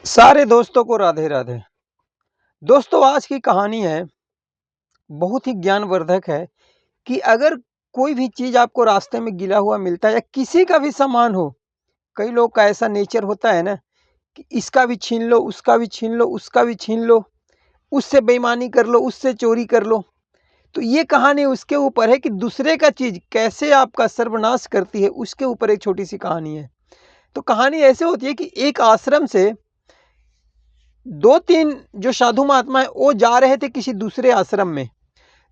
सारे दोस्तों को राधे राधे। दोस्तों, आज की कहानी है, बहुत ही ज्ञानवर्धक है कि अगर कोई भी चीज़ आपको रास्ते में गिरा हुआ मिलता है या किसी का भी सामान हो, कई लोग का ऐसा नेचर होता है ना कि इसका भी छीन लो, उसका भी छीन लो, उसका भी छीन लो, उससे बेईमानी कर लो, उससे चोरी कर लो। तो ये कहानी उसके ऊपर है कि दूसरे का चीज़ कैसे आपका सर्वनाश करती है, उसके ऊपर एक छोटी-सी कहानी है। तो कहानी ऐसे होती है कि एक आश्रम से 2-3 जो साधु महात्मा है वो जा रहे थे किसी दूसरे आश्रम में।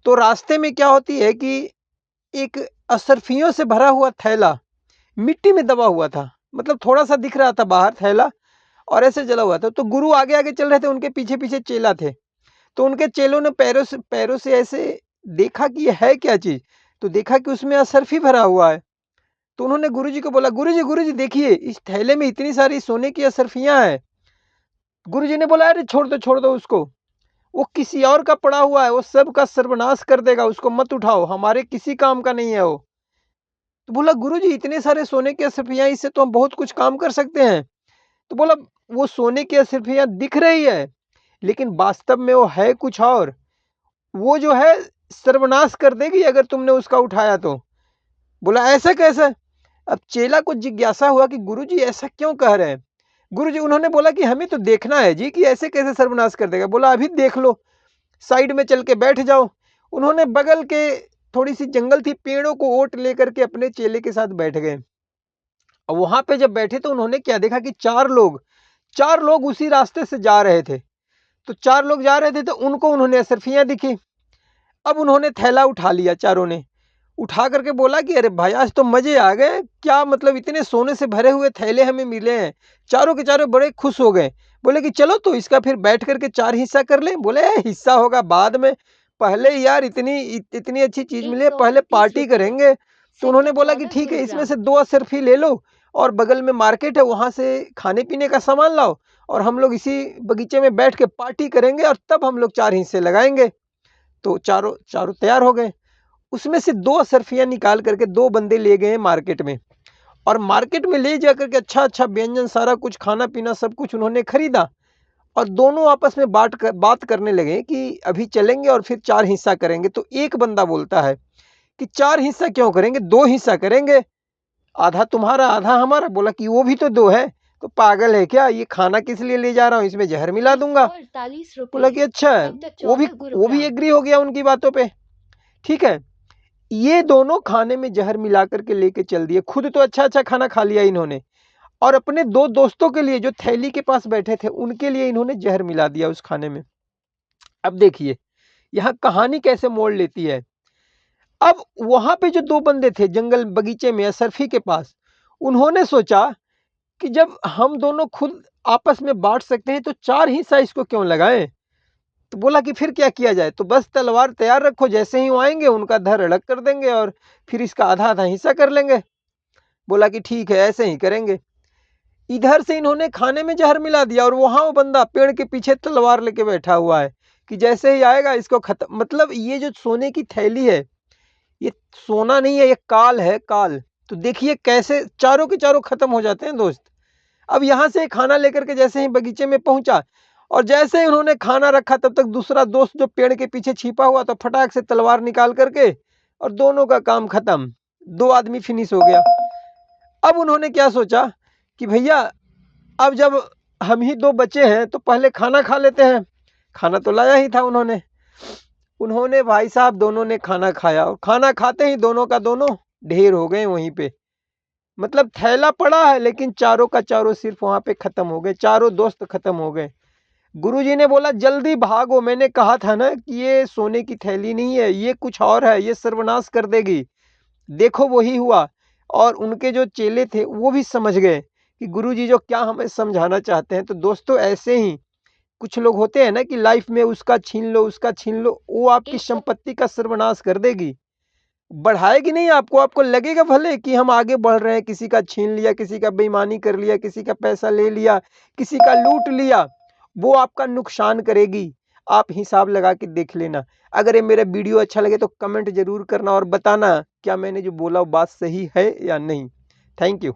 तो रास्ते में क्या होती है कि एक असरफियों से भरा हुआ थैला मिट्टी में दबा हुआ था। मतलब थोड़ा-सा दिख रहा था बाहर थैला और ऐसे जला हुआ था। तो गुरु आगे-आगे चल रहे थे, उनके पीछे-पीछे चेला थे। तो उनके चेलों ने पैरों से ऐसे देखा कि ये है क्या चीज़? तो देखा कि उसमें असरफी भरा हुआ है। तो उन्होंने गुरुजी को बोला, गुरुजी देखिए, इस थैले में इतनी सारी सोने की असरफियाँ हैं। गुरुजी ने बोला, अरे छोड़ दो उसको। वो किसी और का पड़ा हुआ है, वो सब का सर्वनाश कर देगा, उसको मत उठाओ, हमारे किसी काम का नहीं है वो। तो बोला, गुरुजी इतने सारे सोने की असरफियाँ, इससे तो हम बहुत कुछ काम कर सकते हैं। तो बोला, वो सोने की असरफियाँ दिख रही है, लेकिन वास्तव में वो है कुछ और। वो जो है सर्वनाश कर देगी अगर तुमने उसका उठाया तो। बोला, ऐसा कैसे? अब चेला को जिज्ञासा हुआ कि गुरुजी ऐसा क्यों कह रहे हैं? गुरुजी, उन्होंने बोला कि हमें तो देखना है जी कि ऐसे कैसे सर्वनाश कर देगा। बोला, अभी देख लो, साइड में चल के बैठ जाओ। उन्होंने बगल के थोड़ी-सी जंगल थी, पेड़ों को ओट लेकर के अपने चेले के साथ बैठ गए। और वहाँ पे जब बैठे तो उन्होंने क्या देखा कि 4 लोग उसी रास्ते से जा रहे थे। तो 4 लोग जा रहे थे तो उनको उन्होंने असरफियाँ दिखी। अब उन्होंने थैला उठा लिया चारों ने। उठा करके बोला कि अरे भाई, आज तो मज़े आ गए। क्या मतलब, इतने सोने से भरे हुए थैले हमें मिले हैं। चारों के चारों बड़े खुश हो गए। बोले कि चलो तो इसका फिर बैठ कर के 4 हिस्सा कर लें। बोले, हिस्सा होगा बाद में, पहले यार इतनी अच्छी चीज़ मिली है, पहले पार्टी करेंगे। तो उन्होंने बोला कि ठीक है, इसमें से 2 असरफी ले लो और बगल में मार्केट है, वहाँ से खाने-पीने का सामान लाओ और हम लोग इसी बगीचे में बैठ के पार्टी करेंगे और तब हम लोग 4 हिस्से लगाएँगे। तो चारों चारों तैयार हो गए। उसमें से 2 असरफियाँ निकाल करके 2 बंदे ले गए मार्केट में और मार्केट में ले जाकर के अच्छा-अच्छा व्यंजन, सारा कुछ खाना-पीना सब कुछ उन्होंने खरीदा और दोनों आपस में बात करने लगे कि अभी चलेंगे और फिर 4 हिस्सा करेंगे। तो एक बंदा बोलता है कि 4 हिस्सा क्यों करेंगे? 2 हिस्सा करेंगे, आधा तुम्हारा, आधा हमारा। बोला कि वो भी तो 2 है। तो पागल है क्या? ये खाना किस लिए ले जा रहा हूँ? इसमें ज़हर मिला दूँगा। बोला कि अच्छा है। वो भी एग्री हो गया उनकी बातों पे। ठीक है। ये दोनों खाने में ज़हर मिला कर के लेके चल दिए। खुद तो अच्छा-अच्छा खाना खा लिया इन्होंने और अपने 2 दोस्तों के लिए जो थैली के पास बैठे थे, उनके लिए इन्होंने ज़हर मिला दिया उस खाने में। अब देखिए, यहाँ कहानी कैसे मोड़ लेती है। अब वहाँ पे जो 2 बंदे थे जंगल बगीचे में असरफी के पास, उन्होंने सोचा कि जब हम दोनों खुद आपस में बाँट सकते हैं तो 4 हिस्सा इसको क्यों लगाएँ? तो बोला कि फिर क्या किया जाए? तो बस तलवार तैयार रखो, जैसे ही वो आएँगे उनका धड़ अलग कर देंगे और फिर इसका आधा-आधा हिस्सा कर लेंगे। बोला कि ठीक है, ऐसे ही करेंगे। इधर से इन्होंने खाने में ज़हर मिला दिया और वहाँ वो बंदा पेड़ के पीछे तलवार लेके बैठा हुआ है कि जैसे ही आएगा इसको खत्म। मतलब ये जो सोने की थैली है, ये सोना नहीं है, ये काल है, काल। तो देखिए कैसे चारों के चारों खत्म हो जाते हैं दोस्त। अब यहाँ से खाना लेकर के जैसे ही बगीचे में पहुँचा और जैसे ही उन्होंने खाना रखा तब तक दूसरा दोस्त जो पेड़ के पीछे छिपा हुआ था, फटाक से तलवार निकाल करके और दोनों का काम खत्म। 2 आदमी फिनिश हो गया। अब उन्होंने क्या सोचा कि भैया, अब जब हम ही 2 बचे हैं तो पहले खाना खा लेते हैं। खाना तो लाया ही था उन्होंने। उन्होंने भाई साहब दोनों ने खाना खाया और खाना खाते ही दोनों का दोनों ढेर हो गए वहीं पे। मतलब थैला पड़ा है लेकिन चारों का चारों सिर्फ वहाँ पे खत्म हो गए, चारों दोस्त खत्म हो गए। गुरुजी ने बोला, जल्दी भागो, मैंने कहा था ना कि ये सोने की थैली नहीं है, ये कुछ और है, ये सर्वनाश कर देगी। देखो वही हुआ। और उनके जो चेले थे वो भी समझ गए कि गुरुजी जो क्या हमें समझाना चाहते हैं। तो दोस्तों, ऐसे ही कुछ लोग होते हैं ना कि लाइफ में उसका छीन लो, उसका छीन लो, वो आपकी संपत्ति का सर्वनाश कर देगी। बढ़ाएगी नहीं आपको, आपको लगेगा भले कि हम आगे बढ़ रहे हैं, किसी का छीन लिया, किसी का बेईमानी कर लिया, किसी का पैसा ले लिया, किसी का लूट लिया, वो आपका नुकसान करेगी। आप हिसाब लगा के देख लेना। अगर ये मेरा वीडियो अच्छा लगे तो कमेंट ज़रूर करना और बताना क्या मैंने जो बोला वो बात सही है या नहीं। Thank you.